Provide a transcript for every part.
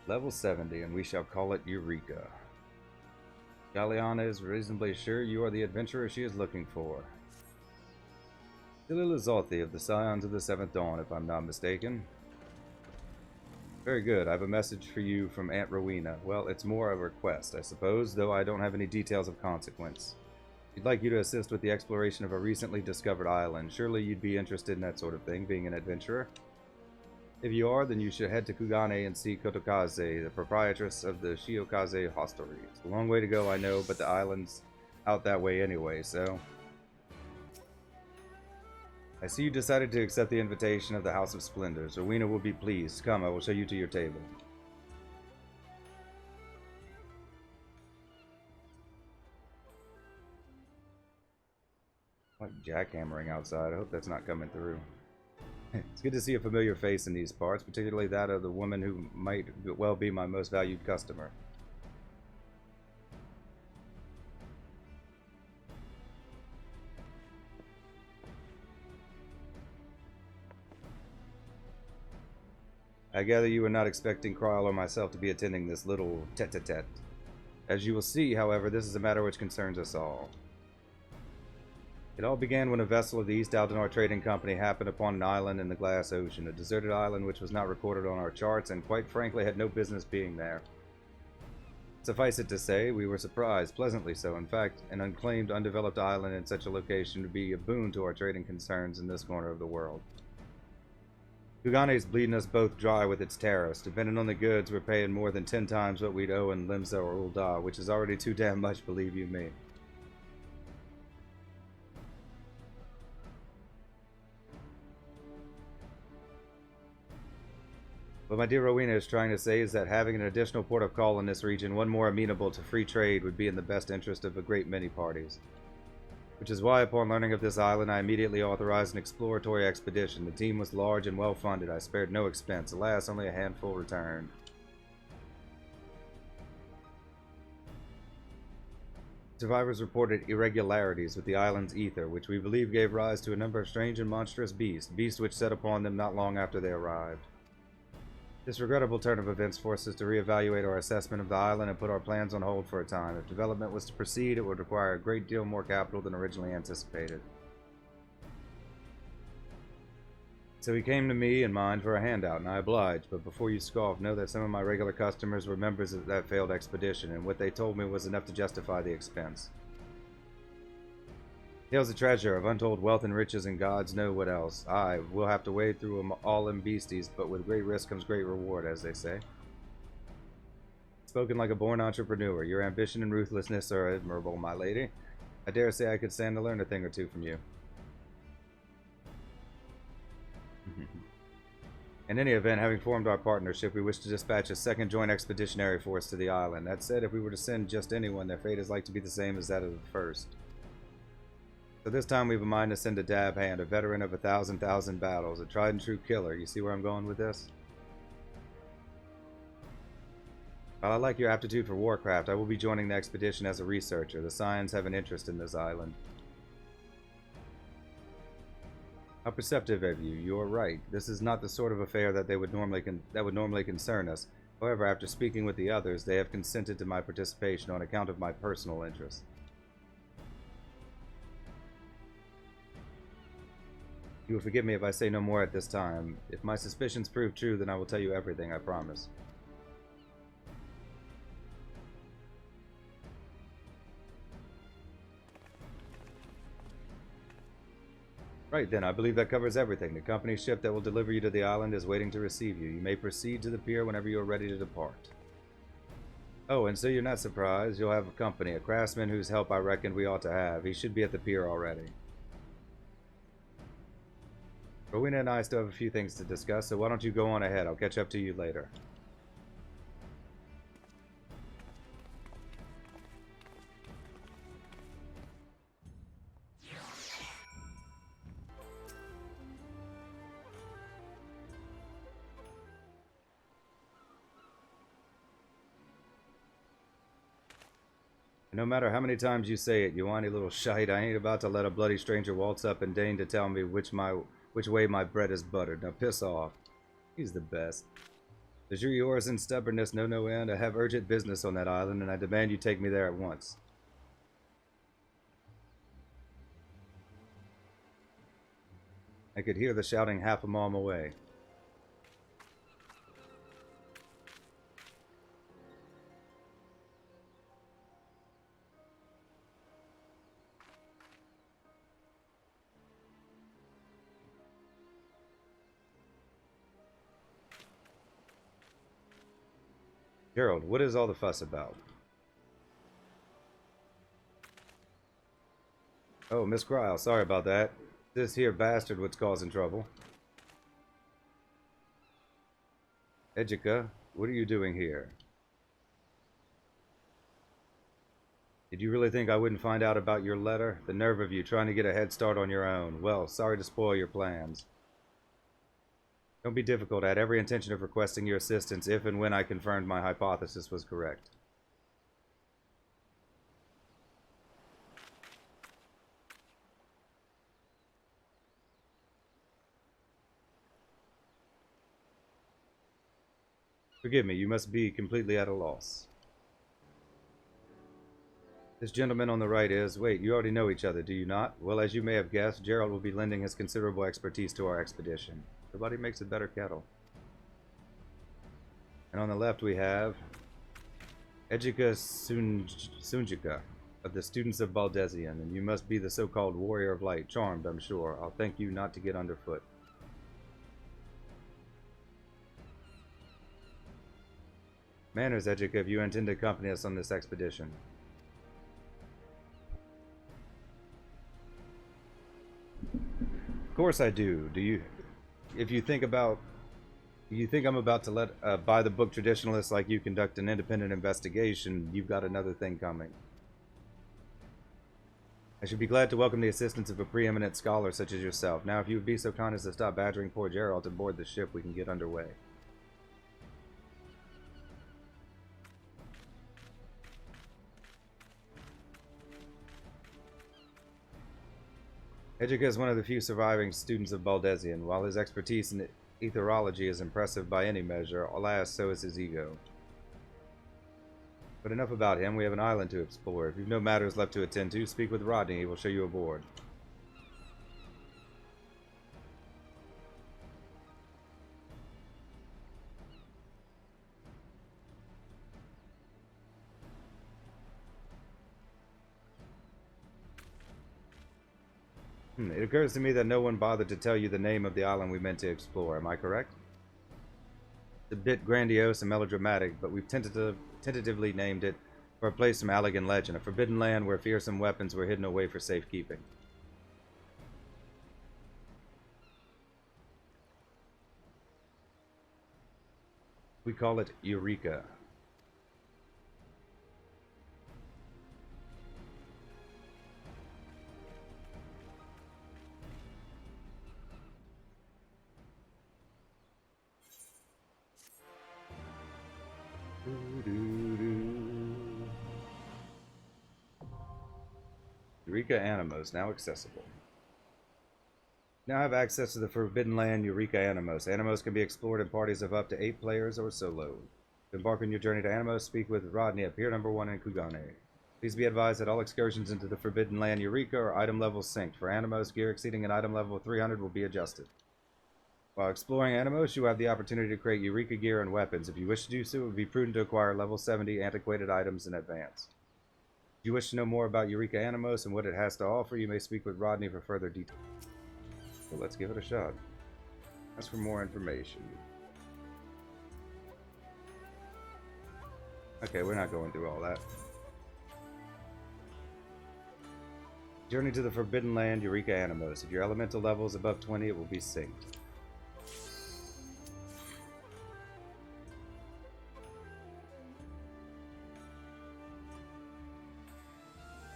Level 70, and we shall call it Eureka. Galliana is reasonably sure you are the adventurer she is looking for. Silly Lizalthi of the Scions of the Seventh Dawn, if I'm not mistaken. Very good. I have a message for you from Aunt Rowena. Well, it's more a request, I suppose, though I don't have any details of consequence. She'd like you to assist with the exploration of a recently discovered island. Surely you'd be interested in that sort of thing, being an adventurer. If you are, then you should head to Kugane and see Kotokaze, the proprietress of the Shiokaze hostelry. It's a long way to go, I know, but the island's out that way anyway, so... I see you decided to accept the invitation of the House of Splendors. Rowena will be pleased. Come, I will show you to your table. Like jackhammering outside. I hope that's not coming through. It's good to see a familiar face in these parts, particularly that of the woman who might well be my most valued customer. I gather you were not expecting Kryl or myself to be attending this little tete-a-tete. As you will see, however, this is a matter which concerns us all. It all began when a vessel of the East Aldenor Trading Company happened upon an island in the Glass Ocean, a deserted island which was not recorded on our charts and quite frankly had no business being there. Suffice it to say, we were surprised, pleasantly so. In fact, an unclaimed, undeveloped island in such a location would be a boon to our trading concerns in this corner of the world. Kugane's bleeding us both dry with its tariffs. Depending on the goods, we're paying more than 10 times what we'd owe in Limsa or Ul'dah, which is already too damn much, believe you me. What my dear Rowena is trying to say is that having an additional port of call in this region, one more amenable to free trade, would be in the best interest of a great many parties. Which is why, upon learning of this island, I immediately authorized an exploratory expedition. The team was large and well-funded. I spared no expense. Alas, only a handful returned. Survivors reported irregularities with the island's ether, which we believe gave rise to a number of strange and monstrous beasts which set upon them not long after they arrived. This regrettable turn of events forced us to reevaluate our assessment of the island and put our plans on hold for a time. If development was to proceed, it would require a great deal more capital than originally anticipated. So he came to me in mind for a handout, and I obliged, but before you scoff, know that some of my regular customers were members of that failed expedition, and what they told me was enough to justify the expense. Tales of treasure, of untold wealth and riches, and gods know what else. Aye, we'll have to wade through all them beasties, but with great risk comes great reward, as they say. Spoken like a born entrepreneur. Your ambition and ruthlessness are admirable, my lady. I dare say I could stand to learn a thing or two from you. In any event, having formed our partnership, we wish to dispatch a second joint expeditionary force to the island. That said, if we were to send just anyone, their fate is like to be the same as that of the first. So this time we have a mind to send a dab hand, a veteran of 1,000 battles, a tried and true killer. You see where I'm going with this? While I like your aptitude for warcraft, I will be joining the expedition as a researcher. The Scions have an interest in this island. How perceptive of you. You are right. This is not the sort of affair that would normally concern us. However, after speaking with the others, they have consented to my participation on account of my personal interest. You will forgive me if I say no more at this time. If my suspicions prove true, then I will tell you everything, I promise. Right then, I believe that covers everything. The company ship that will deliver you to the island is waiting to receive you. You may proceed to the pier whenever you are ready to depart. Oh, and so you're not surprised. You'll have a company, a craftsman whose help I reckon we ought to have. He should be at the pier already. Rowena and I still have a few things to discuss, so why don't you go on ahead? I'll catch up to you later. No matter how many times you say it, you whiny little shite, I ain't about to let a bloody stranger waltz up and deign to tell me which way my bread is buttered. Now piss off. He's the best. As your yours and stubbornness know no end, I have urgent business on that island, and I demand you take me there at once. I could hear the shouting half a mile away. Gerald, what is all the fuss about? Oh, Miss Cryle, sorry about that. This here bastard what's causing trouble. Ejika, what are you doing here? Did you really think I wouldn't find out about your letter? The nerve of you trying to get a head start on your own. Well, sorry to spoil your plans. Don't be difficult. I had every intention of requesting your assistance if and when I confirmed my hypothesis was correct. Forgive me, you must be completely at a loss. This gentleman on the right is... Wait, you already know each other, do you not? Well, as you may have guessed, Gerald will be lending his considerable expertise to our expedition. Everybody makes a better kettle. And on the left we have... Ejika Sunjika, of the Students of Baldesion, and you must be the so-called Warrior of Light. Charmed, I'm sure. I'll thank you not to get underfoot. Manners, Ejika, if you intend to accompany us on this expedition. Of course I do. Do you... If you think about... You think I'm about to let by-the-book traditionalists like you conduct an independent investigation, you've got another thing coming. I should be glad to welcome the assistance of a preeminent scholar such as yourself. Now, if you would be so kind as to stop badgering poor Gerald to board the ship, we can get underway. Ejika is one of the few surviving students of Baldesion. While his expertise in etherology is impressive by any measure, alas, so is his ego. But enough about him, we have an island to explore. If you've no matters left to attend to, speak with Rodney, he will show you aboard. It occurs to me that no one bothered to tell you the name of the island we meant to explore, am I correct? It's a bit grandiose and melodramatic, but we've tentatively named it for a place from Allegan legend, a forbidden land where fearsome weapons were hidden away for safekeeping. We call it Eureka. Eureka Anemos, now accessible. Now have access to the Forbidden Land, Eureka Anemos. Anemos can be explored in parties of up to 8 players or solo. To embark on your journey to Anemos, speak with Rodney at Pier Number 1 in Kugane. Please be advised that all excursions into the Forbidden Land Eureka are item level synced. For Anemos, gear exceeding an item level of 300 will be adjusted. While exploring Anemos, you have the opportunity to create Eureka gear and weapons. If you wish to do so, it would be prudent to acquire level 70 antiquated items in advance. If you wish to know more about Eureka Anemos and what it has to offer, you may speak with Rodney for further details. So let's give it a shot. Ask for more information. Okay, we're not going through all that. Journey to the Forbidden Land, Eureka Anemos. If your elemental level is above 20, it will be synced.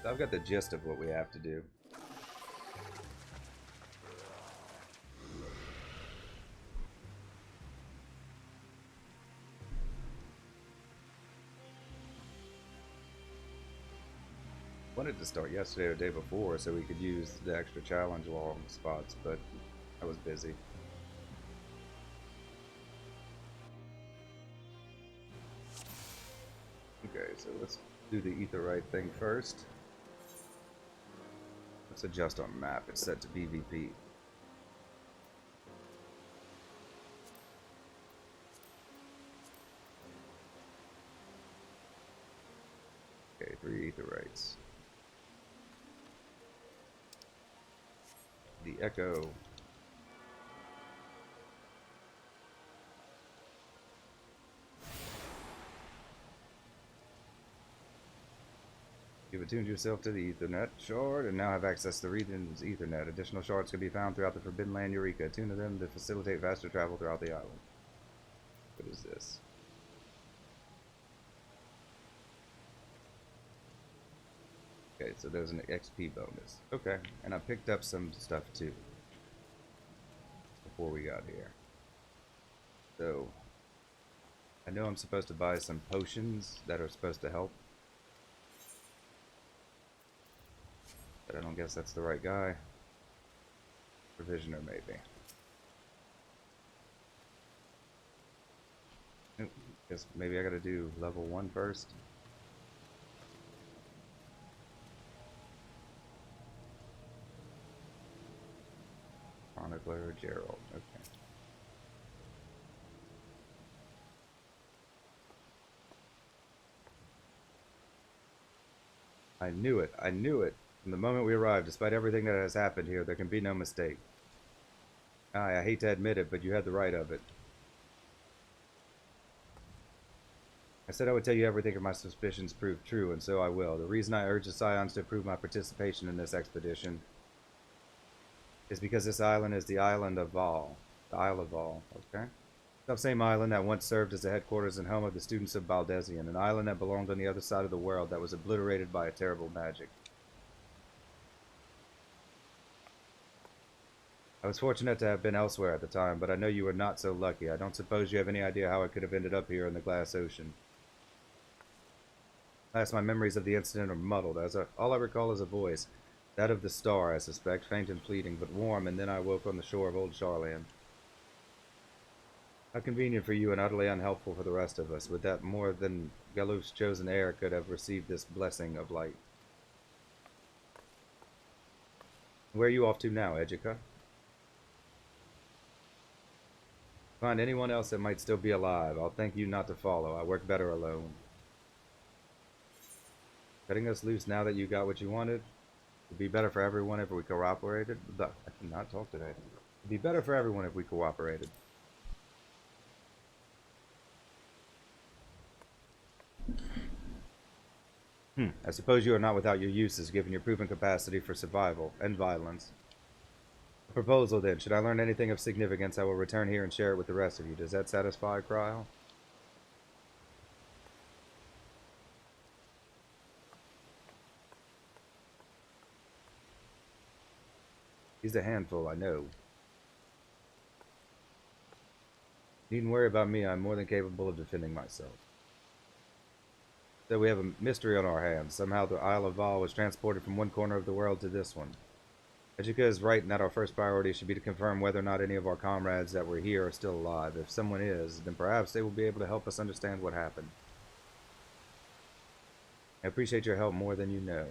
I've got the gist of what we have to do. Wanted to start yesterday or the day before so we could use the extra challenge wall spots, but I was busy. Okay, so let's do the Etherite thing first. Let's adjust our map. It's set to PvP. Okay, 3 Etherites. The Echo. You've attuned yourself to the Ethernet shard and now have access to the region's Ethernet. Additional shards can be found throughout the Forbidden Land Eureka. Attune to them to facilitate faster travel throughout the island. What is this? Okay, so there's an XP bonus. Okay, and I picked up some stuff too before we got here. So, I know I'm supposed to buy some potions that are supposed to help. But I don't guess that's the right guy. Provisioner, maybe. Nope. Guess maybe I gotta do level 1 first. Chronicler Gerald. Okay. I knew it. I knew it. From the moment we arrived, despite everything that has happened here, there can be no mistake. I hate to admit it, but you had the right of it. I said I would tell you everything if my suspicions proved true, and so I will. The reason I urge the Scions to approve my participation in this expedition is because this island is the island of Val. The Isle of Val, okay? The same island that once served as the headquarters and home of the students of Baldesion, an island that belonged on the other side of the world that was obliterated by a terrible magic. I was fortunate to have been elsewhere at the time, but I know you were not so lucky. I don't suppose you have any idea how I could have ended up here in the Glass Ocean. Alas, my memories of the incident are muddled, all I recall is a voice, that of the star, I suspect, faint and pleading, but warm, and then I woke on the shore of Old Charland. How convenient for you and utterly unhelpful for the rest of us. Would that more than Galuf's chosen heir could have received this blessing of light. Where are you off to now, Educa? Find anyone else that might still be alive. I'll thank you not to follow. I work better alone. Cutting us loose now that you got what you wanted would be better for everyone if we cooperated. I cannot talk today. It'd be better for everyone if we cooperated. I suppose you are not without your uses, given your proven capacity for survival and violence. A proposal, then. Should I learn anything of significance, I will return here and share it with the rest of you. Does that satisfy, Kryl? He's a handful, I know. Needn't worry about me. I'm more than capable of defending myself. So we have a mystery on our hands. Somehow the Isle of Val was transported from one corner of the world to this one. Educa is right in that our first priority should be to confirm whether or not any of our comrades that were here are still alive. If someone is, then perhaps they will be able to help us understand what happened. I appreciate your help more than you know.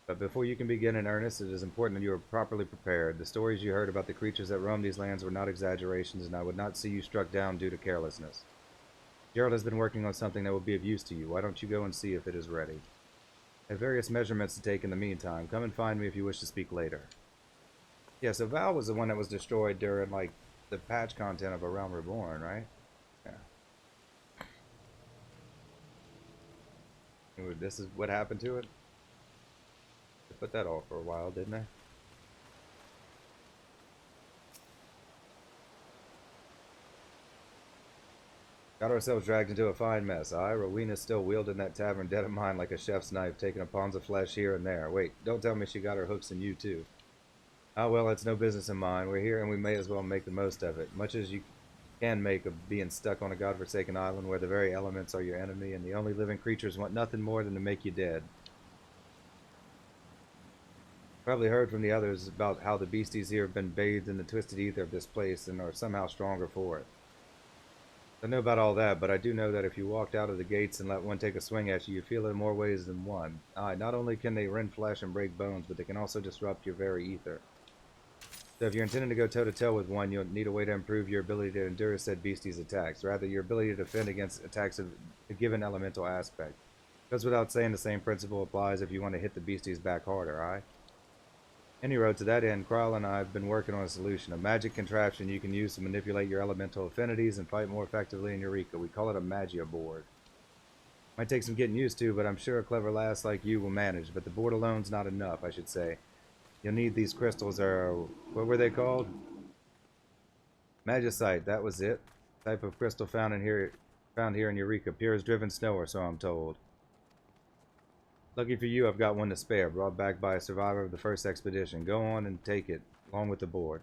But before you can begin in earnest, it is important that you are properly prepared. The stories you heard about the creatures that roam these lands were not exaggerations, and I would not see you struck down due to carelessness. Gerald has been working on something that will be of use to you. Why don't you go and see if it is ready? I have various measurements to take in the meantime. Come and find me if you wish to speak later. Yeah, so Val was the one that was destroyed during, like, the patch content of A Realm Reborn, right? Yeah. This is what happened to it? They put that off for a while, didn't they? Got ourselves dragged into a fine mess. Rowena's still wielding that tavern dead of mine like a chef's knife, taking a pawns of flesh here and there. Wait, don't tell me she got her hooks in you too. Ah, well, it's no business of mine. We're here and we may as well make the most of it. Much as you can make of being stuck on a godforsaken island where the very elements are your enemy and the only living creatures want nothing more than to make you dead. Probably heard from the others about how the beasties here have been bathed in the twisted ether of this place and are somehow stronger for it. I know about all that, but I do know that if you walked out of the gates and let one take a swing at you, you feel it in more ways than one. Aye, not only can they rend flesh and break bones, but they can also disrupt your very ether. So if you're intending to go toe-to-toe with one, you'll need a way to improve your ability to endure said beastie's attacks, rather your ability to defend against attacks of a given elemental aspect. Goes without saying the same principle applies if you want to hit the beasties back harder, aye? Any road to that end, Kral and I have been working on a solution, a magic contraption you can use to manipulate your elemental affinities and fight more effectively in Eureka. We call it a magia board. Might take some getting used to, but I'm sure a clever lass like you will manage, but the board alone's not enough, I should say. You'll need these crystals, or what were they called? Magicite, that was it. Type of crystal found here in Eureka, pure as driven snow, or so I'm told. Lucky for you, I've got one to spare, brought back by a survivor of the first expedition. Go on and take it, along with the board.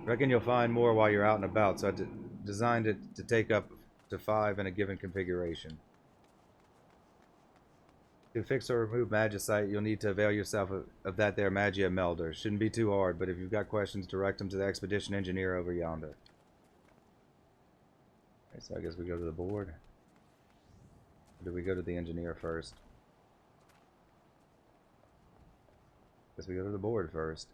Reckon you'll find more while you're out and about, so I designed it to take up to 5 in a given configuration. To fix or remove Magicite, you'll need to avail yourself of that there Magia Melder. Shouldn't be too hard, but if you've got questions, direct them to the expedition engineer over yonder. Okay, so I guess we go to the board. Or do we go to the engineer first? Guess we go to the board first.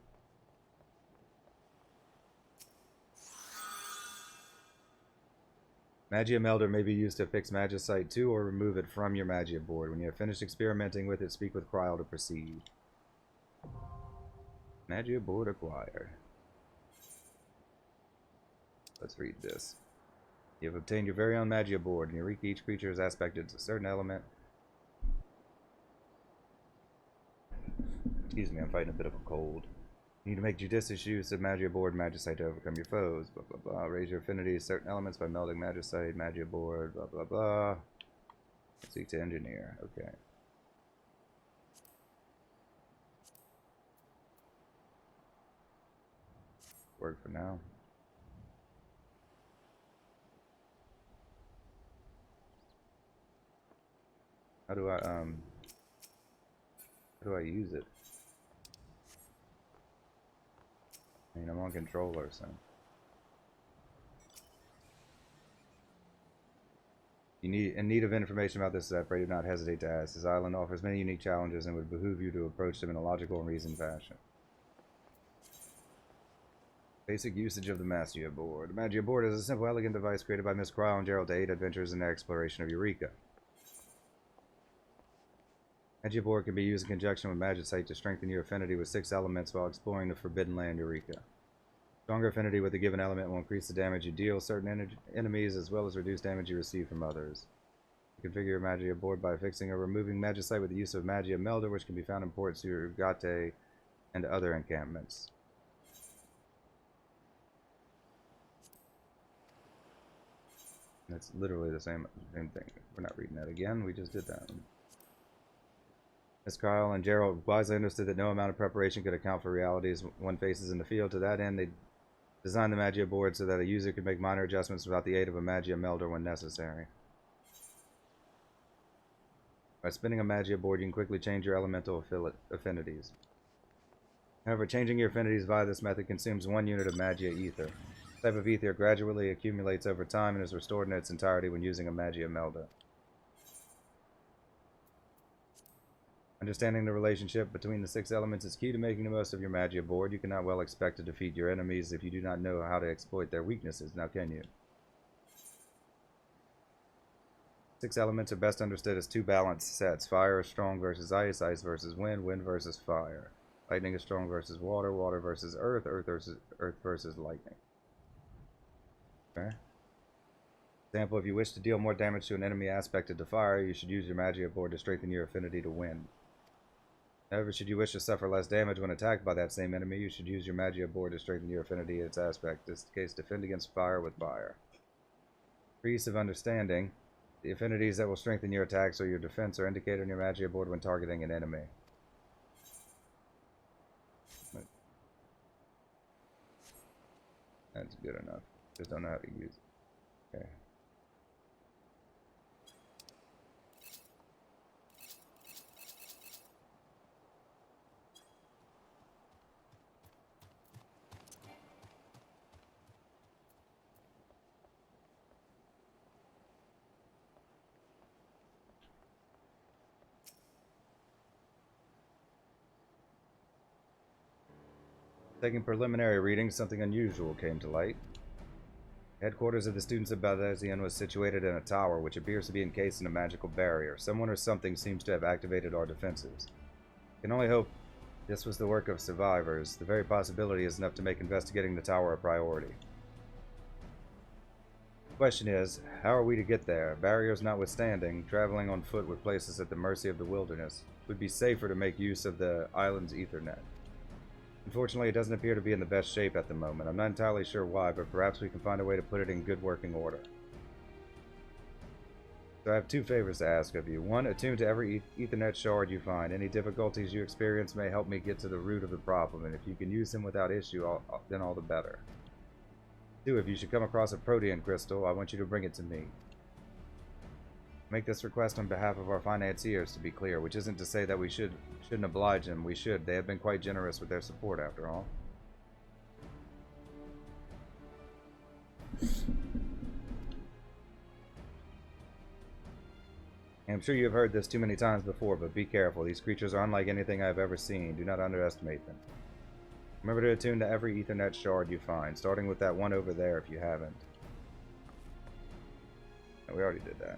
Magia Melder may be used to fix Magicite to or remove it from your Magia board. When you have finished experimenting with it, speak with Krile to proceed. Magia board acquired. Let's read this. You have obtained your very own Magia board. In Eureka, each creature is aspected to a certain element. Excuse me, I'm fighting a bit of a cold. You need to make judicious use of Magia board and Magicite to overcome your foes. Blah, blah, blah. Raise your affinity to certain elements by melding Magicite, Magia board, blah, blah, blah. Seek to engineer. Okay. Work for now. How do I use it? I mean, I'm on controller, so. In need of information about this, I pray do not hesitate to ask. This island offers many unique challenges and would behoove you to approach them in a logical and reasoned fashion. Basic usage of the Magia board. The Magia board is a simple, elegant device created by Miss Krile and Gerald to aid adventurers in their exploration of Eureka. Magia board can be used in conjunction with Magicite to strengthen your affinity with 6 elements while exploring the Forbidden Land Eureka. Stronger affinity with a given element will increase the damage you deal certain enemies as well as reduce damage you receive from others. You configure your Magia board by fixing or removing Magicite with the use of Magia Melder, which can be found in ports Urgate and other encampments. That's literally the same thing. We're not reading that again. We just did that. Miss Krile and Gerald wisely understood that no amount of preparation could account for realities one faces in the field. To that end, they designed the Magia board so that a user could make minor adjustments without the aid of a Magia Melder when necessary. By spinning a Magia board, you can quickly change your elemental affinities. However, changing your affinities via this method consumes 1 unit of Magia Ether. This type of ether gradually accumulates over time and is restored in its entirety when using a Magia Melder. Understanding the relationship between the 6 elements is key to making the most of your Magia board. You cannot well expect to defeat your enemies if you do not know how to exploit their weaknesses, now can you? 6 elements are best understood as 2 balanced sets. Fire is strong versus ice, ice versus wind, wind versus fire. Lightning is strong versus water, water versus earth, earth versus lightning. Okay. Example, if you wish to deal more damage to an enemy aspected to fire, you should use your Magia board to strengthen your affinity to wind. However, should you wish to suffer less damage when attacked by that same enemy, you should use your Magia board to strengthen your affinity to its aspect. In this case, defend against fire with fire. For ease of understanding, the affinities that will strengthen your attacks or your defense are indicated on your Magia board when targeting an enemy. That's good enough. Just don't know how to use it. Okay. Taking preliminary readings, something unusual came to light. Headquarters of the students of Baldesion was situated in a tower which appears to be encased in a magical barrier. Someone or something seems to have activated our defenses. Can only hope this was the work of survivors. The very possibility is enough to make investigating the tower a priority. The question is, how are we to get there? Barriers notwithstanding, traveling on foot would place us at the mercy of the wilderness. It would be safer to make use of the island's Ethernet. Unfortunately, it doesn't appear to be in the best shape at the moment. I'm not entirely sure why, but perhaps we can find a way to put it in good working order. So I have two favors to ask of you. One, attune to every Ethernet shard you find. Any difficulties you experience may help me get to the root of the problem, and if you can use them without issue, then all the better. Two, if you should come across a protean crystal, I want you to bring it to me. Make this request on behalf of our financiers, to be clear, which isn't to say that we shouldn't oblige them. We should. They have been quite generous with their support, after all. I'm sure you have heard this too many times before, but be careful. These creatures are unlike anything I have ever seen. Do not underestimate them. Remember to attune to every Ethernet shard you find, starting with that one over there if you haven't. No, we already did that.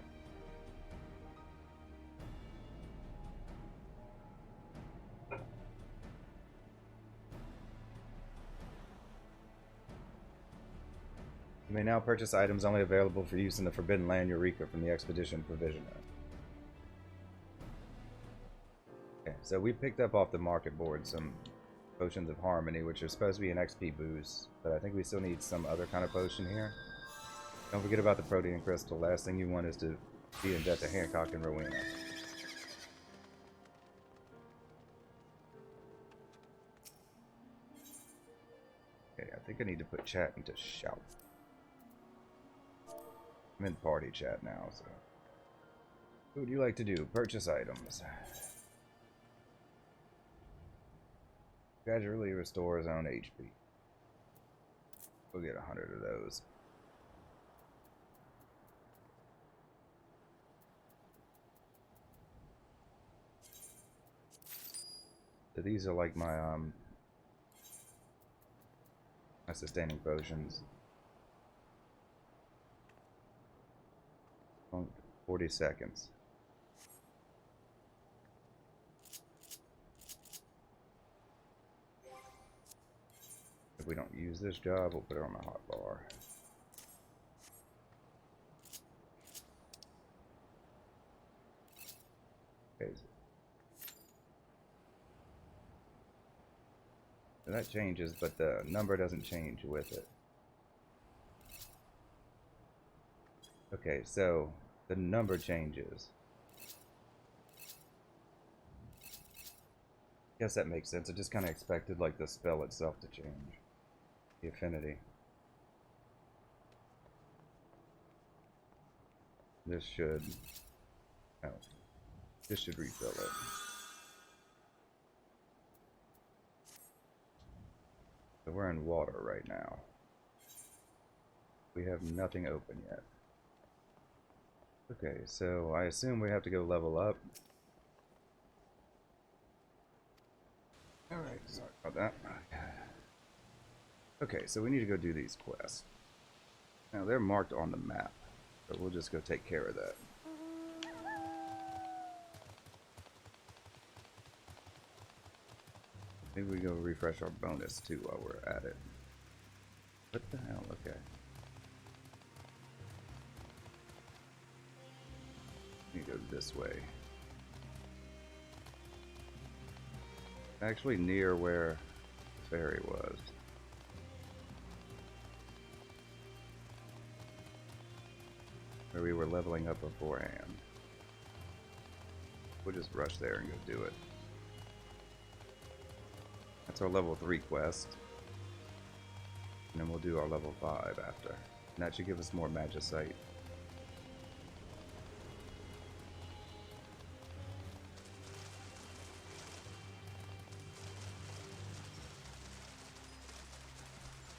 You may now purchase items only available for use in the Forbidden Land Eureka from the Expedition Provisioner. Okay, so we picked up off the market board some Potions of Harmony, which are supposed to be an XP boost, but I think we still need some other kind of potion here. Don't forget about the Protean Crystal. Last thing you want is to be in debt to Hancock and Rowena. Okay, I think I need to put chat into shout. I'm in party chat now, so. What would you like to do? Purchase items. Gradually restores own HP. We'll get 100 of those. So these are like my my sustaining potions. 40 seconds. If we don't use this job, we'll put it on the hotbar. Okay. So that changes, but the number doesn't change with it. Okay, so the number changes. Guess that makes sense. I just kind of expected like the spell itself to change. The affinity. This should... Oh. This should refill it. So we're in water right now. We have nothing open yet. Okay, so I assume we have to go level up. Alright, sorry about that. Okay, so we need to go do these quests. Now, they're marked on the map, so we'll just go take care of that. Maybe we go refresh our bonus, too, while we're at it. What the hell? Okay. We go this way. Actually near where the ferry was. Where we were leveling up beforehand. We'll just rush there and go do it. That's our level 3 quest. And then we'll do our level 5 after. And that should give us more Magicite.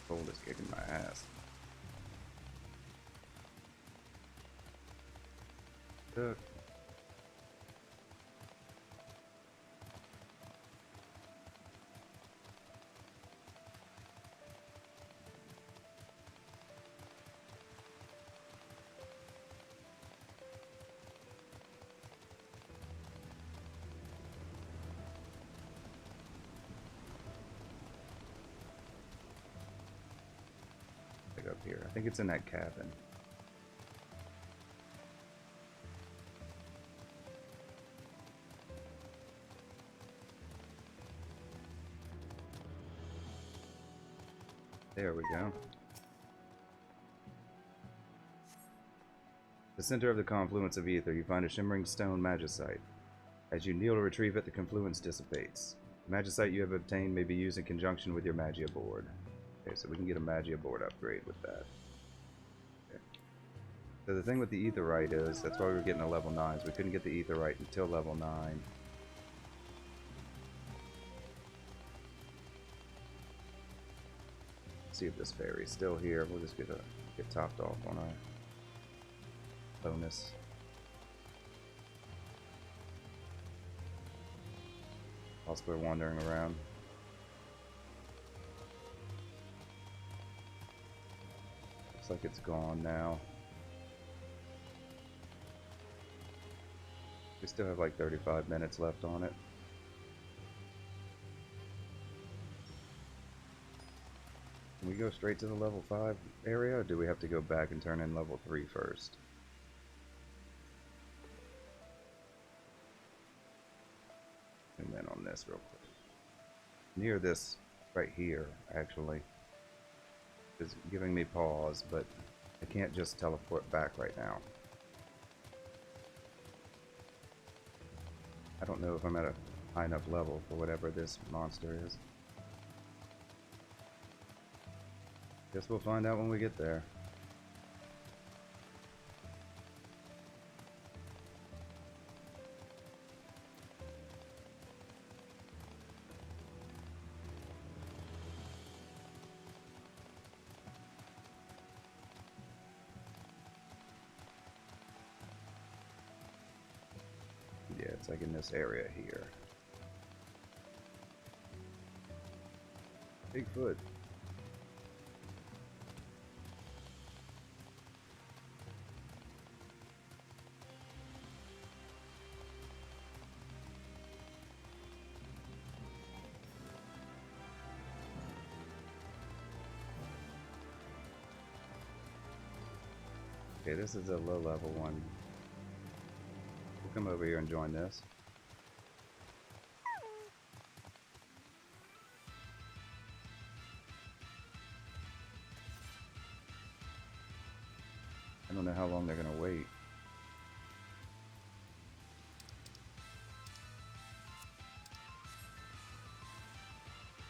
Cold is kicking my ass. Look. up here? I think it's in that cabin. There we go. The center of the confluence of ether, you find a shimmering stone magicite. As you kneel to retrieve it, the confluence dissipates. The magicite you have obtained may be used in conjunction with your magia board. Okay, so we can get a magia board upgrade with that. Okay. So the thing with the aetherite is, that's why we were getting a level 9, so we couldn't get the aetherite until level 9. See if this fairy's still here. We'll just get topped off on our bonus. Whilst we're wandering around. Looks like it's gone now. We still have like 35 minutes left on it. Can we go straight to the level 5 area, or do we have to go back and turn in level 3 first? Zoom in on this real quick. Near this right here, actually, is giving me pause, but I can't just teleport back right now. I don't know if I'm at a high enough level for whatever this monster is. Guess we'll find out when we get there. Yeah, it's like in this area here. Bigfoot. Okay, this is a low level one. We'll come over here and join this. I don't know how long they're gonna wait.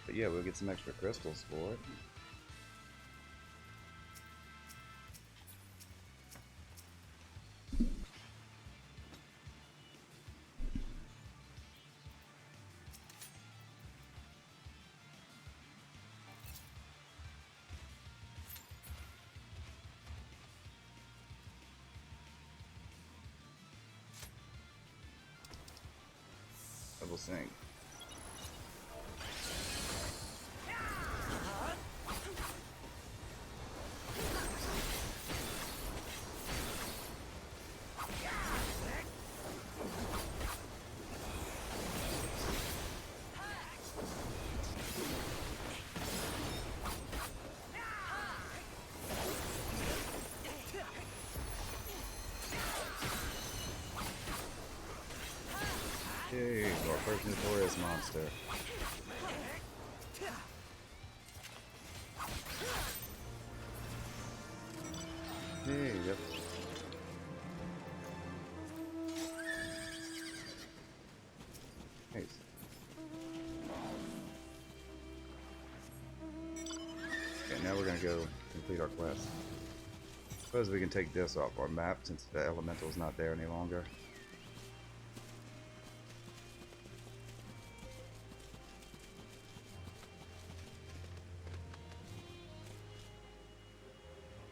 But yeah, we'll get some extra crystals for it. Double sync. Yay, our first notorious monster. Hey, yep. Nice. Okay, now we're gonna go complete our quest. Suppose we can take this off our map since the elemental's not there any longer.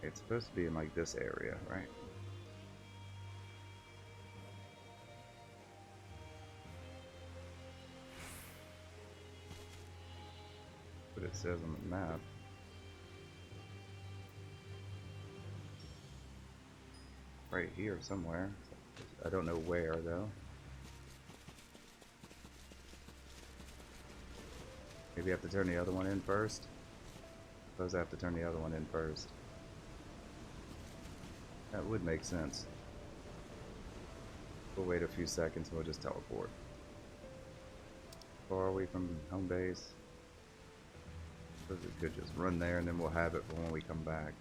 It's supposed to be in like this area, right? What it says on the map. Right here somewhere. I don't know where though. Maybe I have to turn the other one in first. Suppose I have to turn the other one in first. That would make sense. We'll wait a few seconds and we'll just teleport. Far away from home base. Because we could just run there and then we'll have it for when we come back.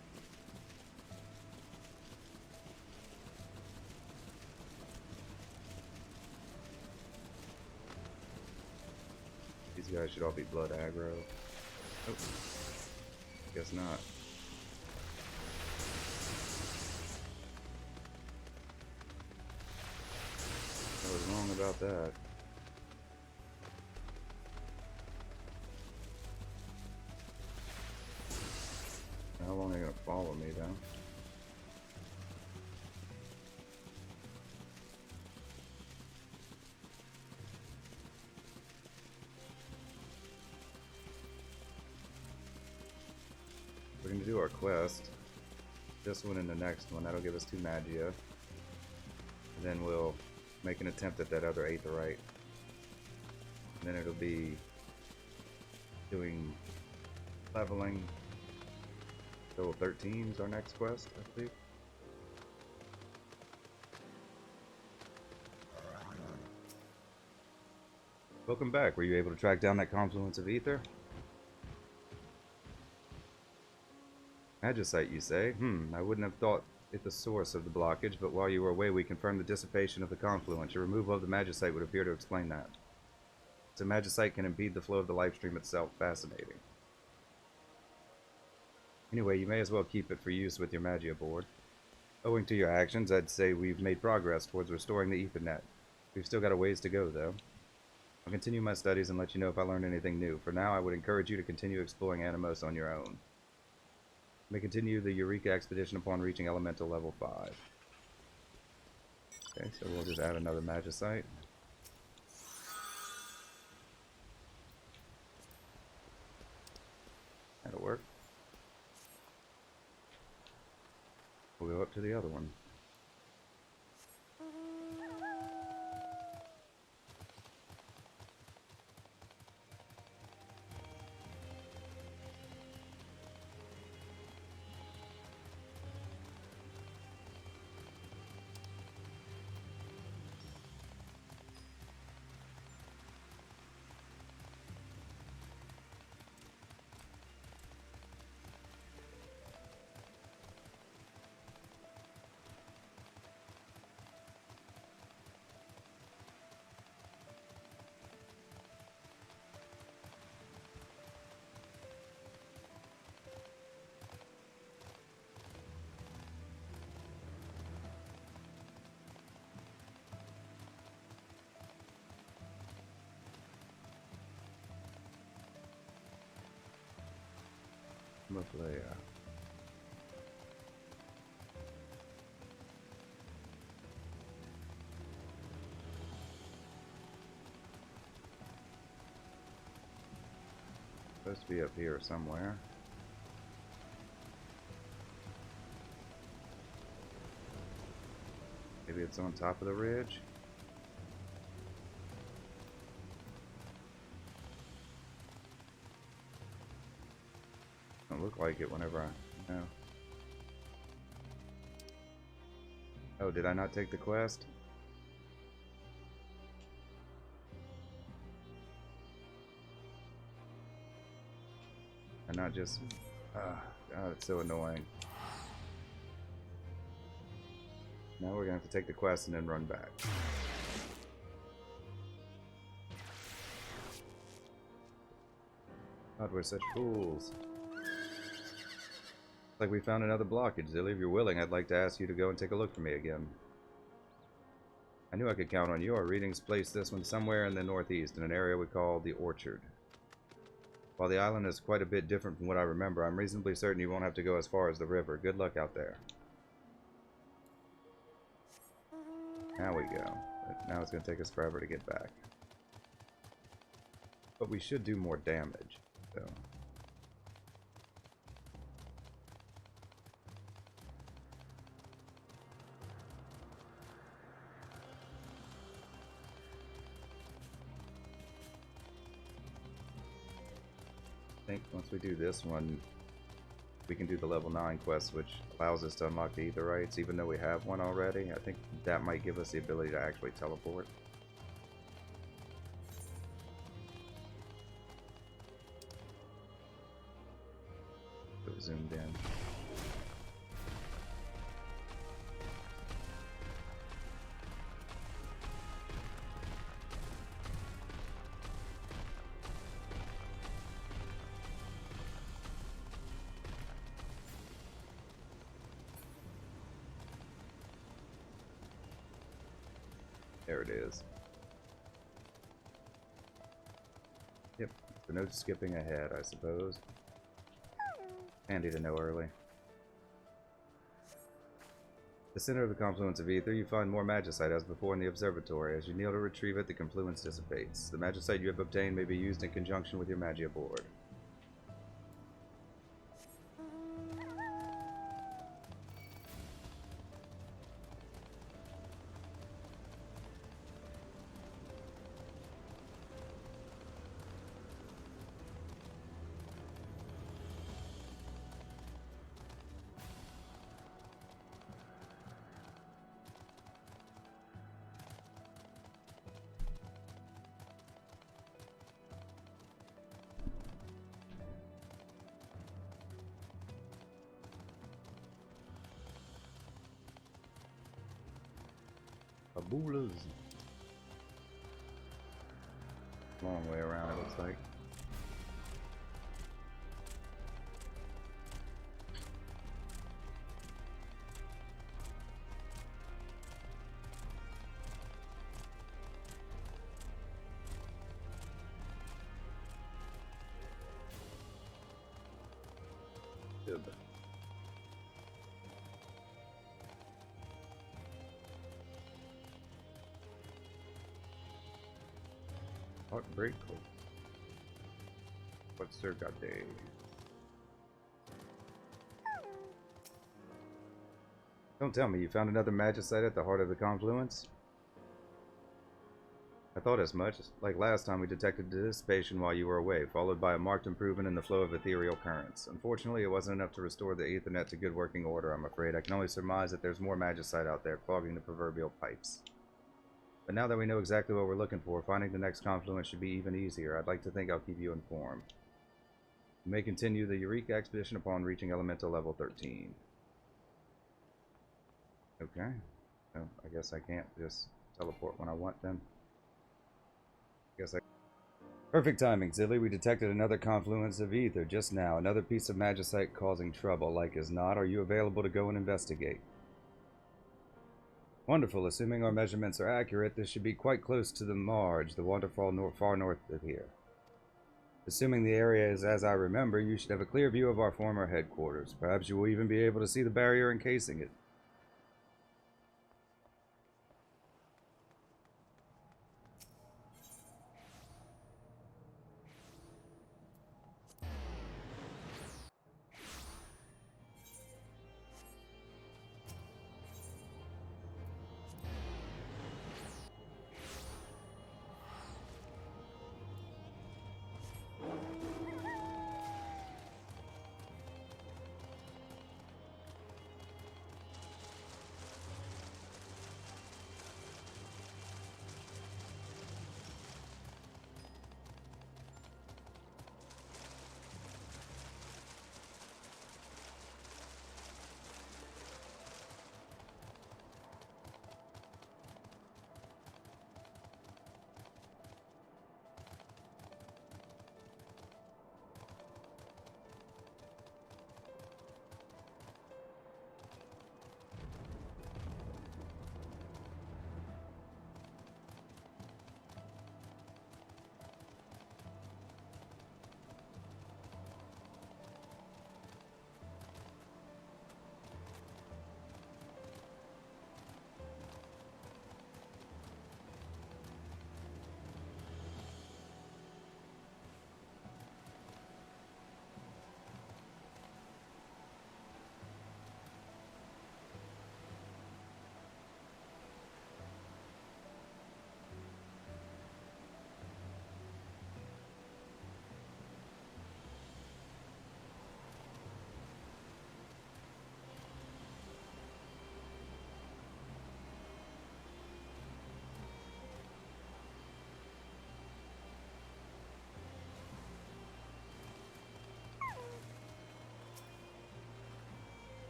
These guys should all be blood aggro. Oh, guess not. I was wrong about that. How long are they gonna follow me though? We're gonna do our quest. This one and the next one. That'll give us 2 Magia. And then we'll make an attempt at that other Aetherite. And then it'll be doing leveling. Level 13 is our next quest, I believe. Welcome back. Were you able to track down that confluence of ether? Magicite, you say? I wouldn't have thought it the source of the blockage, but while you were away we confirmed the dissipation of the confluence. Your removal of the Magicite would appear to explain that. So Magicite can impede the flow of the life stream itself. Fascinating. Anyway, you may as well keep it for use with your Magia board. Owing to your actions, I'd say we've made progress towards restoring the Ethernet. We've still got a ways to go, though. I'll continue my studies and let you know if I learn anything new. For now, I would encourage you to continue exploring Anemos on your own. You may continue the Eureka expedition upon reaching elemental level 5. Okay, so we'll just add another Magicite. That'll work. We'll go up to the other one. Roughly, supposed to be up here somewhere. Maybe it's on top of the ridge. Don't look like it whenever I know. Oh, did I not take the quest? And not just God, it's so annoying. Now we're gonna have to take the quest and then run back. God, we're such fools. Like we found another blockage. Zilly, if you're willing, I'd like to ask you to go and take a look for me again. I knew I could count on you. Our readings placed this one somewhere in the northeast, in an area we call the Orchard. While the island is quite a bit different from what I remember, I'm reasonably certain you won't have to go as far as the river. Good luck out there. Now we go. But now it's going to take us forever to get back. But we should do more damage, so... I think once we do this one, we can do the level 9 quest, which allows us to unlock the Aetherites, even though we have one already. I think that might give us the ability to actually teleport. Go zoomed in. There it is. Yep, so no skipping ahead, I suppose. Handy to know early. The center of the confluence of ether, you find more magicite as before in the observatory. As you kneel to retrieve it, the confluence dissipates. The magicite you have obtained may be used in conjunction with your magia board. Aboulas. Long way around, it looks like. Good. Heartbreak. What's their god day? Don't tell me you found another magicite at the heart of the confluence? I thought as much. Like last time, we detected dissipation while you were away, followed by a marked improvement in the flow of ethereal currents. Unfortunately, it wasn't enough to restore the Aethernet to good working order, I'm afraid. I can only surmise that there's more magicite out there, clogging the proverbial pipes. But now that we know exactly what we're looking for, finding the next confluence should be even easier. I'd like to think I'll keep you informed. You may continue the Eureka expedition upon reaching elemental level 13. Okay. Oh, I guess I can't just teleport when I want them. Perfect timing, Zilly. We detected another confluence of ether just now. Another piece of magicite causing trouble, like as not. Are you available to go and investigate? Wonderful. Assuming our measurements are accurate, this should be quite close to the Marge, the waterfall far north of here. Assuming the area is as I remember, you should have a clear view of our former headquarters. Perhaps you will even be able to see the barrier encasing it.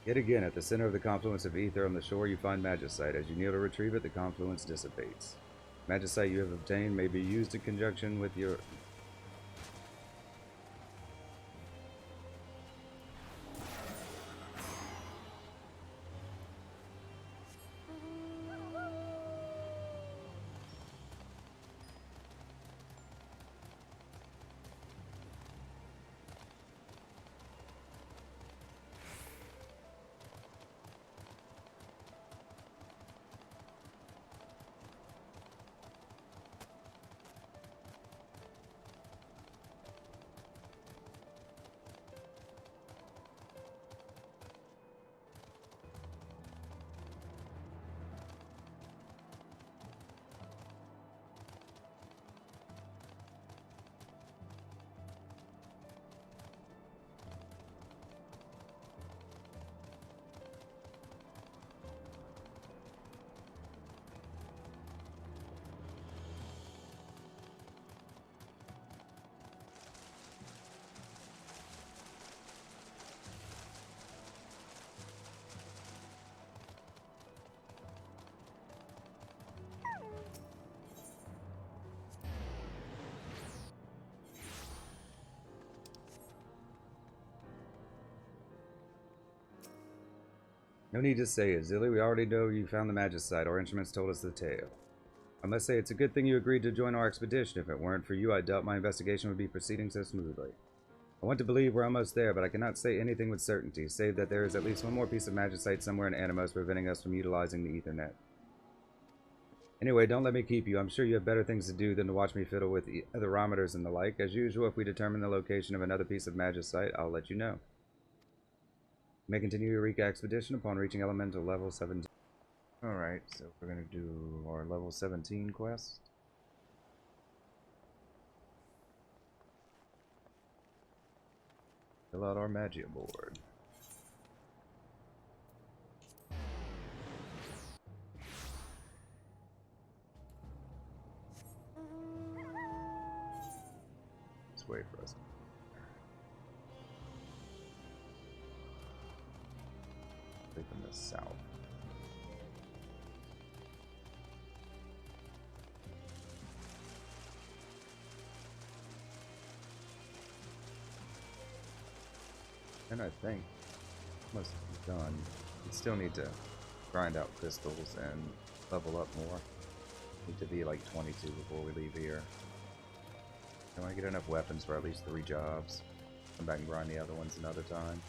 Yet again, at the center of the confluence of ether on the shore, you find magicite. As you kneel to retrieve it, the confluence dissipates. Magicite you have obtained may be used in conjunction with your... No need to say it, Zilly. We already know you found the magicite. Our instruments told us the tale. I must say, it's a good thing you agreed to join our expedition. If it weren't for you, I doubt my investigation would be proceeding so smoothly. I want to believe we're almost there, but I cannot say anything with certainty, save that there is at least one more piece of magicite somewhere in Anemos preventing us from utilizing the Ethernet. Anyway, don't let me keep you. I'm sure you have better things to do than to watch me fiddle with the thermometers and the like. As usual, if we determine the location of another piece of magicite, I'll let you know. You may continue your Eureka expedition upon reaching elemental level 17. Alright, so we're going to do our level 17 quest. Fill out our magia board. Let's wait for us. From the south. And I think most be done. We still need to grind out crystals and level up more. Need to be like 22 before we leave here. I want to get enough weapons for at least 3 jobs. Come back and grind the other ones another time.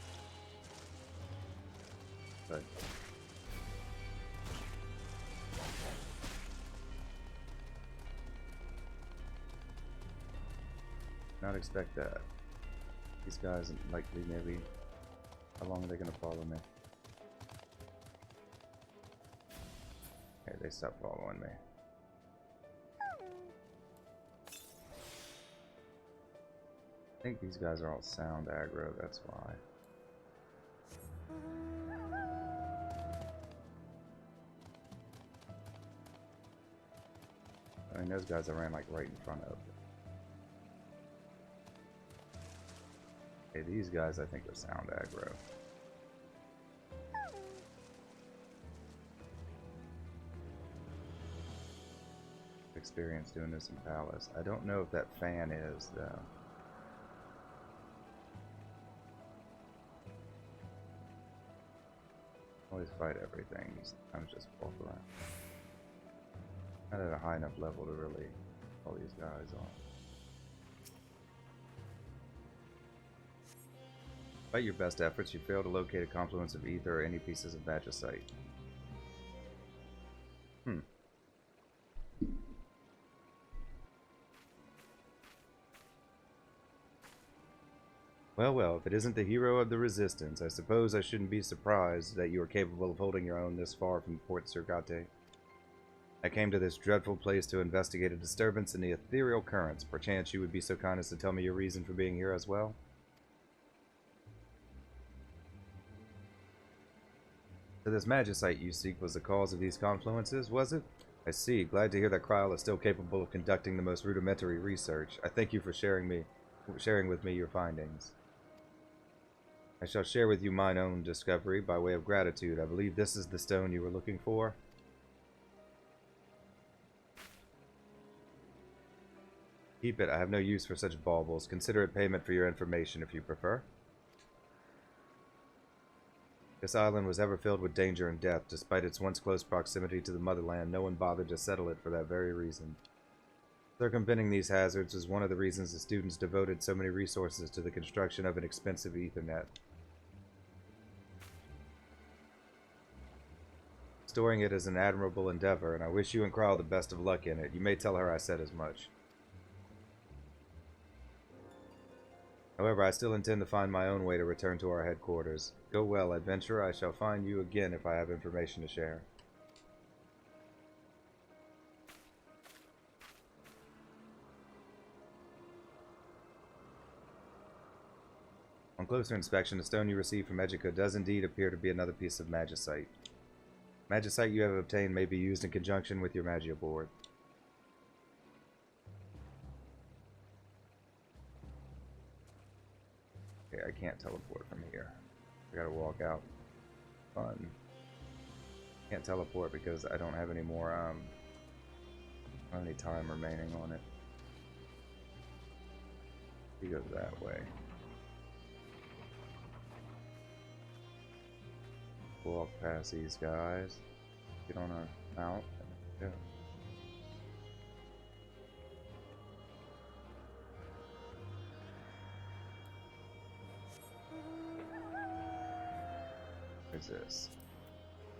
But not expect that. These guys likely maybe how long are they gonna follow me? Okay, they stopped following me. I think these guys are all sound aggro, that's why. I mean, those guys I ran like right in front of. Okay, these guys I think are sound aggro. Experience doing this in Palace. I don't know if that fan is though. Always fight everything. Sometimes just walk around. Not at a high enough level to really pull these guys on. Despite your best efforts, you fail to locate a confluence of ether or any pieces of magicite. Well, if it isn't the hero of the Resistance, I suppose I shouldn't be surprised that you are capable of holding your own this far from Port Surgate. I came to this dreadful place to investigate a disturbance in the ethereal currents. Perchance you would be so kind as to tell me your reason for being here as well? So this magicite you seek was the cause of these confluences, was it? I see. Glad to hear that Kryl is still capable of conducting the most rudimentary research. I thank you for sharing with me your findings. I shall share with you mine own discovery by way of gratitude. I believe this is the stone you were looking for. Keep it. I have no use for such baubles. Consider it payment for your information if you prefer. This island was ever filled with danger and death. Despite its once close proximity to the motherland, no one bothered to settle it for that very reason. Circumventing these hazards is one of the reasons the students devoted so many resources to the construction of an expensive Ethernet. Storing it is an admirable endeavor, and I wish you and Kral the best of luck in it. You may tell her I said as much. However, I still intend to find my own way to return to our headquarters. Go well, adventurer. I shall find you again if I have information to share. On closer inspection, the stone you received from Egica does indeed appear to be another piece of magicite. Magicite you have obtained may be used in conjunction with your magia board. Okay, I can't teleport from here. I gotta walk out. Fun. Can't teleport because I don't have any more, I don't have any time remaining on it. He goes that way. Walk past these guys. Get on a mount. Yeah. Where's this?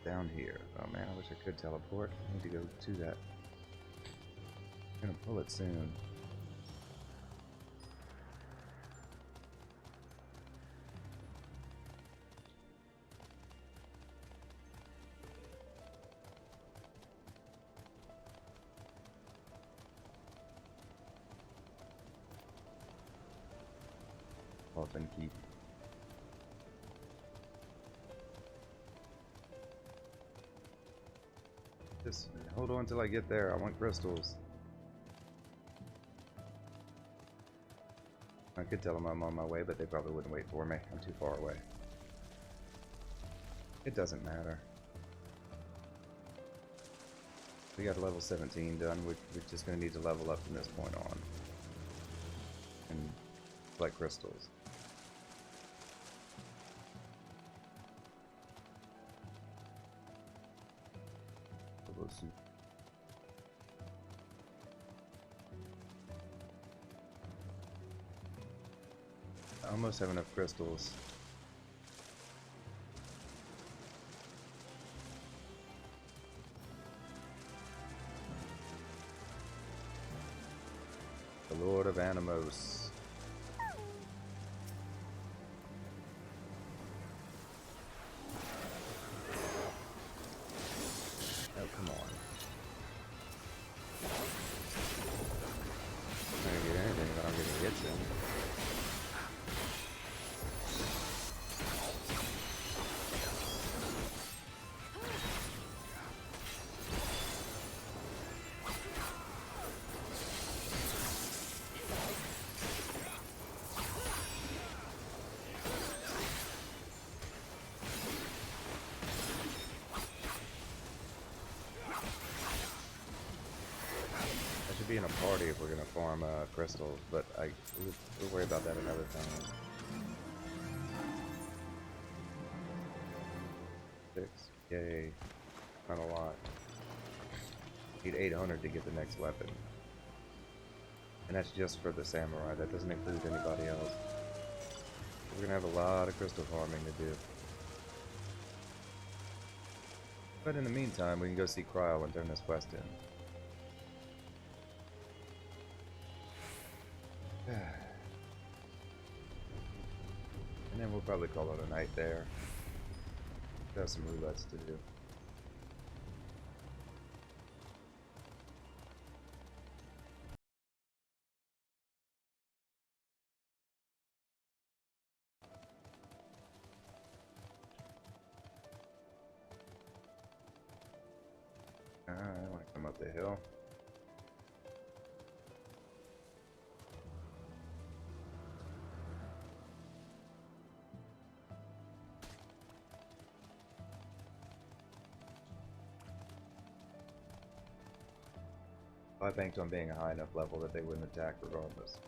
Down here. Oh man, I wish I could teleport. I need to go to that. I'm gonna pull it soon. And keep. Just hold on till I get there. I want crystals. I could tell them I'm on my way, but they probably wouldn't wait for me. I'm too far away. It doesn't matter. We got level 17 done. We're just going to need to level up from this point on. And collect crystals. I almost have enough crystals. The Lord of Anemos. Oh, come on. I'm not gonna get anything if I don't get any hits in. Be in a party if we're gonna farm crystals, but we'll worry about that another time. 6K, not a lot. Need 800 to get the next weapon, and that's just for the samurai. That doesn't include anybody else. We're gonna have a lot of crystal farming to do. But in the meantime, we can go see Kral and turn this quest in. And then we'll probably call it a night there. Got some roulettes to do. I want to come up the hill. I banked on being a high enough level that they wouldn't attack regardless.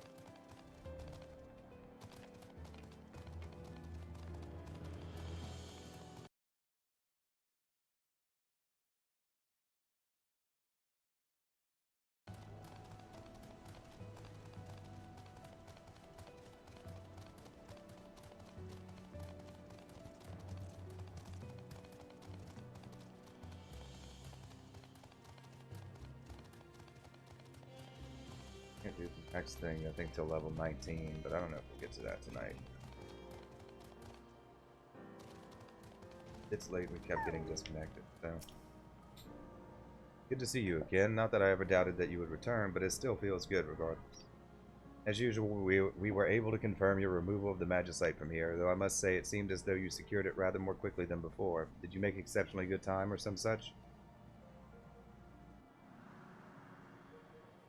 Can't do the next thing, I think, till level 19, but I don't know if we'll get to that tonight. It's late, we kept getting disconnected, so... Good to see you again. Not that I ever doubted that you would return, but it still feels good regardless. As usual, we were able to confirm your removal of the magicite from here, though I must say it seemed as though you secured it rather more quickly than before. Did you make exceptionally good time or some such?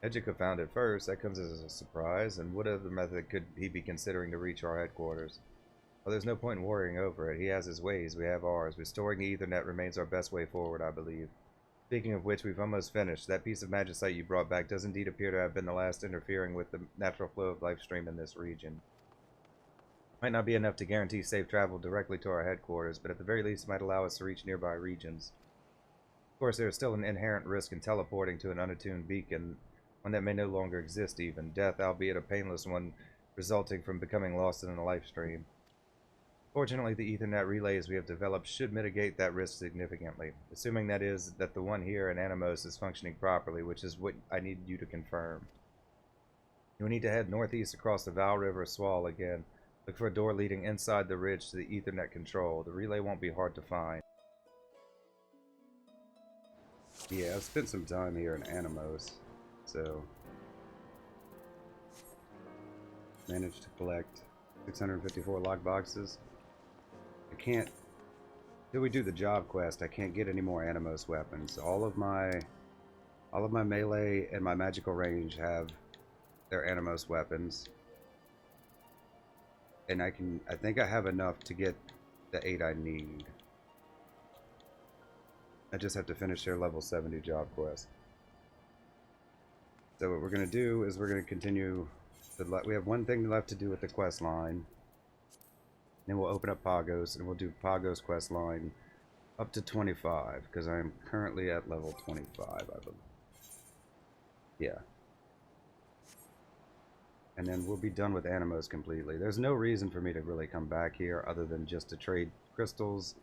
Ejika found it first. That comes as a surprise. And what other method could he be considering to reach our headquarters? Well, there's no point in worrying over it. He has his ways, we have ours. Restoring the Ethernet remains our best way forward, I believe. Speaking of which, we've almost finished. That piece of magicite you brought back does indeed appear to have been the last interfering with the natural flow of life stream in this region. Might not be enough to guarantee safe travel directly to our headquarters, but at the very least it might allow us to reach nearby regions. Of course, there is still an inherent risk in teleporting to an unattuned beacon, one that may no longer exist even, death, albeit a painless one, resulting from becoming lost in a life stream. Fortunately, the Ethernet relays we have developed should mitigate that risk significantly, assuming that is that the one here in Anemos is functioning properly, which is what I need you to confirm. You will need to head northeast across the Val River Swale again. Look for a door leading inside the ridge to the Ethernet control. The relay won't be hard to find. Yeah, I've spent some time here in Anemos, so managed to collect 654 lockboxes. I can't, till we do the job quest, I can't get any more Anemos weapons. All of my melee and my magical range have their Anemos weapons. And I think I have enough to get the 8 I need. I just have to finish their level 70 job quest. So what we're going to do is we're going to continue. We have one thing left to do with the quest line. Then we'll open up Pagos, and we'll do Pagos quest line up to 25, because I am currently at level 25, I believe. Yeah. And then we'll be done with Anemos completely. There's no reason for me to really come back here other than just to trade crystals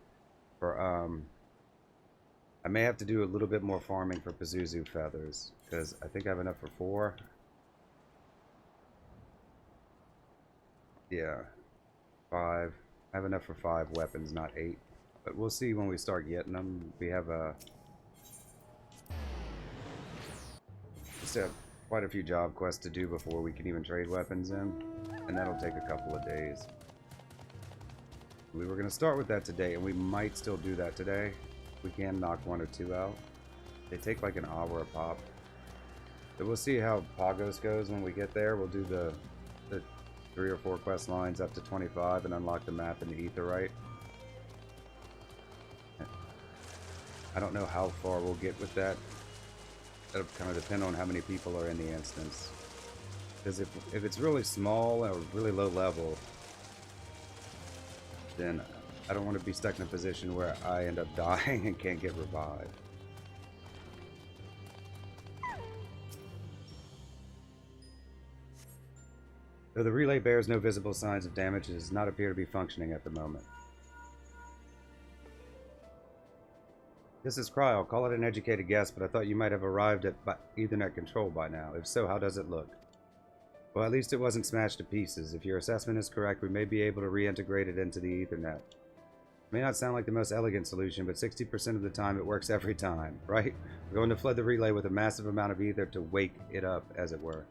for, I may have to do a little bit more farming for Pazuzu feathers, because I think I have enough for 4. Yeah. 5. I have enough for 5 weapons, not 8. But we'll see when we start getting them. We have just have quite a few job quests to do before we can even trade weapons in. And that'll take a couple of days. We were going to start with that today, and we might still do that today. We can knock 1 or 2 out. They take like an hour a pop. So we'll see how Pagos goes when we get there. We'll do the 3 or 4 quest lines up to 25 and unlock the map in the Aetherite. I don't know how far we'll get with that. That'll kind of depend on how many people are in the instance. Because if it's really small or really low level, then I don't want to be stuck in a position where I end up dying and can't get revived. Though the relay bears no visible signs of damage, it does not appear to be functioning at the moment. This is Cryle. Call it an educated guess, but I thought you might have arrived at Ethernet control by now. If so, how does it look? Well, at least it wasn't smashed to pieces. If your assessment is correct, we may be able to reintegrate it into the Ethernet. It may not sound like the most elegant solution, but 60% of the time it works every time, right? We're going to flood the relay with a massive amount of ether to wake it up, as it were.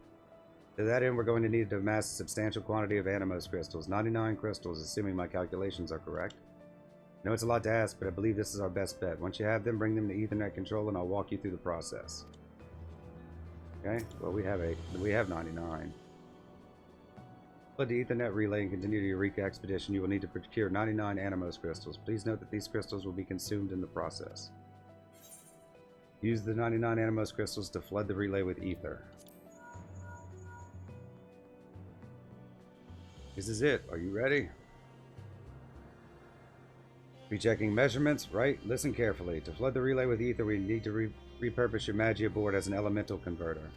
To that end, we're going to need to amass a substantial quantity of Anemos crystals, 99 crystals, assuming my calculations are correct. I know it's a lot to ask, but I believe this is our best bet. Once you have them, bring them to Ethernet control, and I'll walk you through the process. Okay, well, we have 99. Flood the Ethernet relay and continue the Eureka expedition. You will need to procure 99 Anemos crystals. Please note that these crystals will be consumed in the process. Use the 99 Anemos crystals to flood the relay with ether. This is it. Are you ready? Rechecking measurements, right? Listen carefully. To flood the relay with ether, we need to repurpose your Magia board as an elemental converter.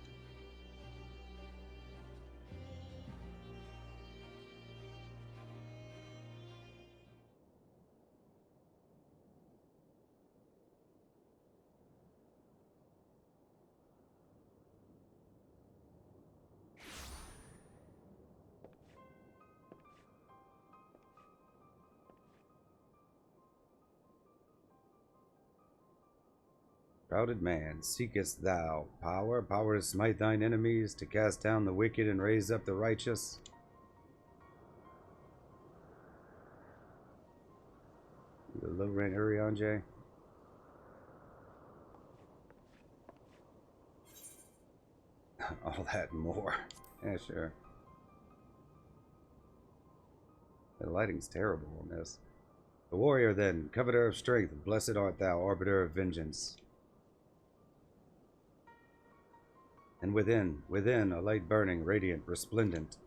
Shrouded man, seekest thou power? Power to smite thine enemies, to cast down the wicked and raise up the righteous? The low rank Urianje. All that and more. Yeah, sure. The lighting's terrible on this. The warrior then, coveter of strength, blessed art thou, arbiter of vengeance. And within, a light burning, radiant, resplendent.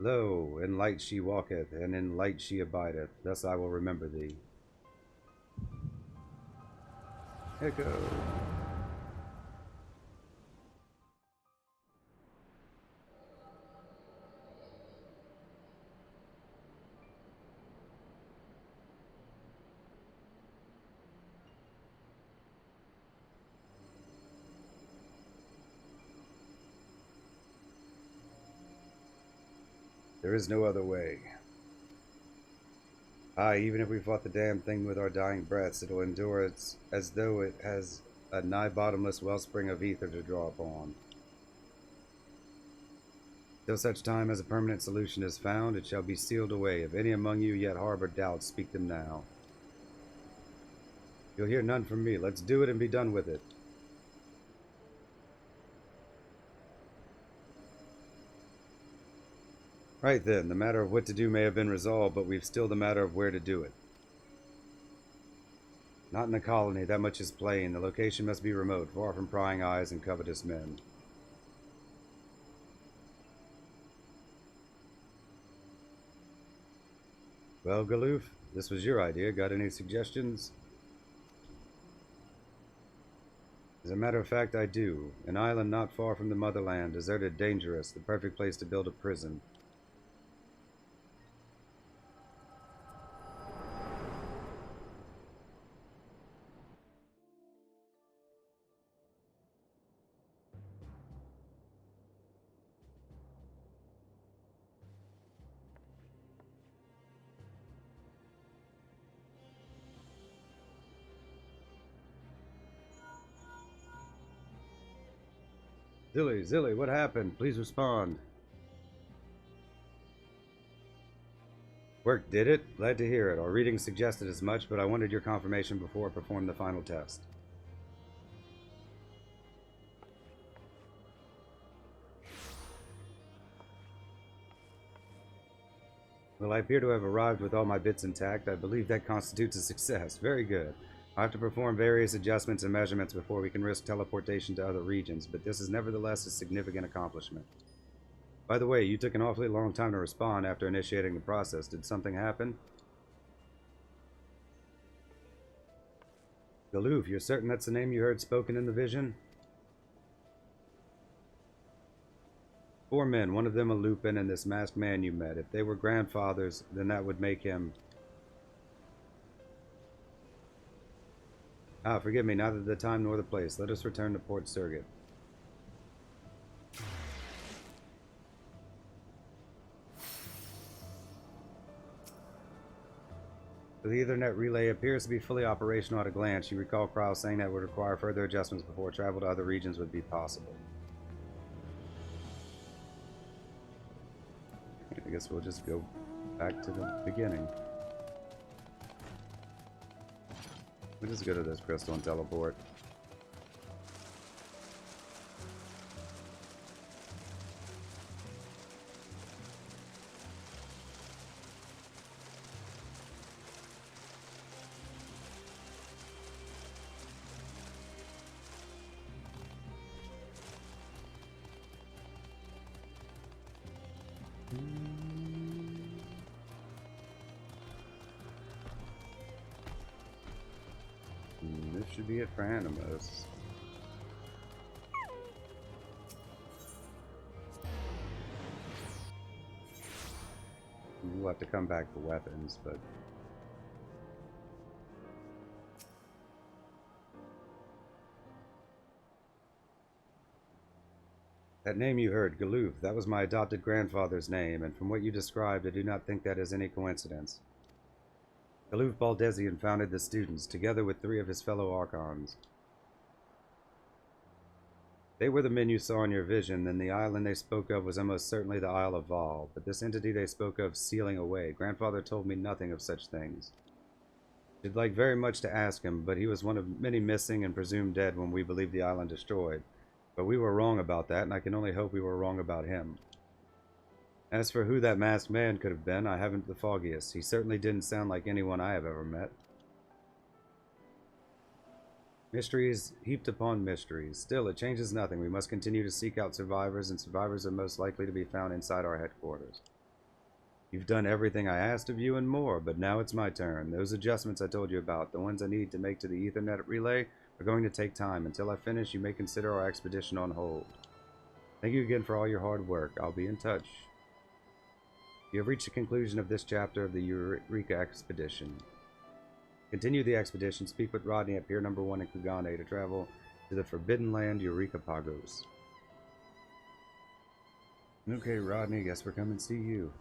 Lo, in light she walketh, and in light she abideth. Thus I will remember thee. Echo. There is no other way. Aye, even if we fought the damn thing with our dying breaths, it'll endure as though it has a nigh bottomless wellspring of ether to draw upon. Till such time as a permanent solution is found, it shall be sealed away. If any among you yet harbor doubts, speak them now. You'll hear none from me. Let's do it and be done with it. Right then, the matter of what to do may have been resolved, but we've still the matter of where to do it. Not in the colony, that much is plain. The location must be remote, far from prying eyes and covetous men. Well, Galoof, this was your idea. Got any suggestions? As a matter of fact, I do. An island not far from the motherland, deserted, dangerous, the perfect place to build a prison. Zilly, what happened? Please respond. Work, did it? Glad to hear it. Our reading suggested as much, but I wanted your confirmation before I performed the final test. Well, I appear to have arrived with all my bits intact. I believe that constitutes a success. Very good. I have to perform various adjustments and measurements before we can risk teleportation to other regions, but this is nevertheless a significant accomplishment. By the way, you took an awfully long time to respond after initiating the process. Did something happen? Galoof, you're certain that's the name you heard spoken in the vision? 4 men, one of them a Lupin, and this masked man you met. If they were grandfathers, then that would make him... Ah, forgive me, neither the time nor the place. Let us return to Port Surrogate. The Ethernet relay appears to be fully operational at a glance. You recall Kryle saying that would require further adjustments before travel to other regions would be possible. I guess we'll just go back to the beginning. We'll just go to this crystal and teleport. should be it for Anemos. We'll have to come back for weapons, but... That name you heard, Galoof, that was my adopted grandfather's name, and from what you described, I do not think that is any coincidence. Galoof Baldezian founded the students, together with 3 of his fellow Archons. They were the men you saw in your vision, and the island they spoke of was almost certainly the Isle of Val, but this entity they spoke of sealing away, grandfather told me nothing of such things. I'd like very much to ask him, but he was one of many missing and presumed dead when we believed the island destroyed. But we were wrong about that, and I can only hope we were wrong about him. As for who that masked man could have been, I haven't the foggiest. He certainly didn't sound like anyone I have ever met. Mysteries heaped upon mysteries. Still, it changes nothing. We must continue to seek out survivors, and survivors are most likely to be found inside our headquarters. You've done everything I asked of you and more, but now it's my turn. Those adjustments I told you about, the ones I need to make to the Ethernet relay, are going to take time. Until I finish, you may consider our expedition on hold. Thank you again for all your hard work. I'll be in touch. You have reached the conclusion of this chapter of the Eureka expedition. Continue the expedition. Speak with Rodney at Pier Number 1 in Kugane to travel to the Forbidden Land Eureka Pagos. Okay, Rodney, guess we're coming to see you.